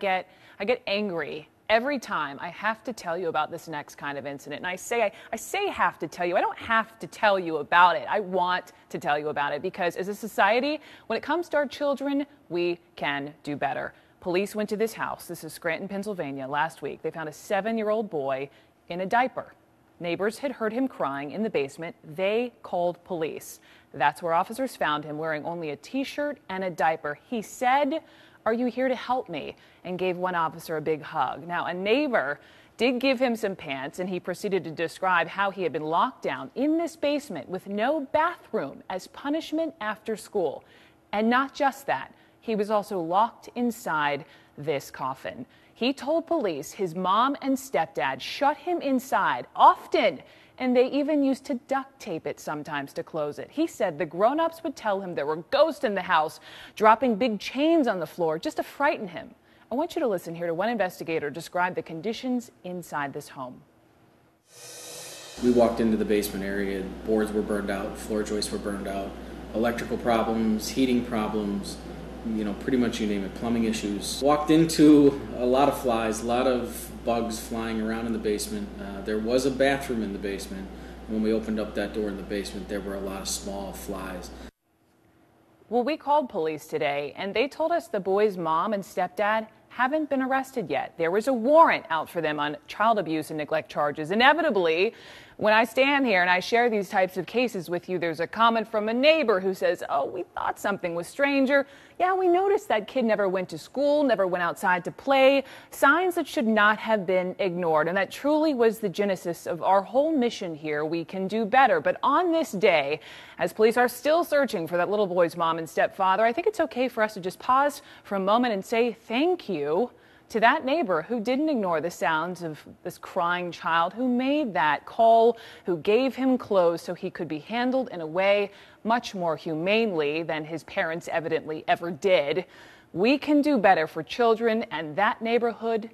I get angry every time I have to tell you about this next kind of incident. And I say have to tell you. I don't have to tell you about it. I want to tell you about it because as a society, when it comes to our children, we can do better. Police went to this house. This is Scranton, Pennsylvania. Last week, they found a 7-year-old boy in a diaper. Neighbors had heard him crying in the basement. They called police. That's where officers found him wearing only a T-shirt and a diaper. He said, "Are you here to help me?" and gave one officer a big hug. Now, a neighbor did give him some pants, and he proceeded to describe how he had been locked down in this basement with no bathroom as punishment after school. And not just that, he was also locked inside this coffin. He told police his mom and stepdad shut him inside often, and they even used to duct tape it sometimes to close it. He said the grown-ups would tell him there were ghosts in the house, dropping big chains on the floor just to frighten him. I want you to listen here to one investigator describe the conditions inside this home. We walked into the basement area, boards were burned out, floor joists were burned out, electrical problems, heating problems, pretty much you name it, plumbing issues. Walked into a lot of flies, a lot of bugs flying around in the basement. There was a bathroom in the basement. When we opened up that door in the basement, there were a lot of small flies. Well, we called police today, and they told us the boy's mom and stepdad haven't been arrested yet. There was a warrant out for them on child abuse and neglect charges. Inevitably, when I stand here and I share these types of cases with you, there's a comment from a neighbor who says, "Oh, we thought something was stranger. Yeah, we noticed that kid never went to school, never went outside to play. Signs that should not have been ignored." And that truly was the genesis of our whole mission here. We can do better. But on this day, as police are still searching for that little boy's mom and stepfather, I think it's okay for us to just pause for a moment and say thank you to that neighbor who didn't ignore the sounds of this crying child, who made that call, who gave him clothes so he could be handled in a way much more humanely than his parents evidently ever did. We can do better for children, and that neighborhood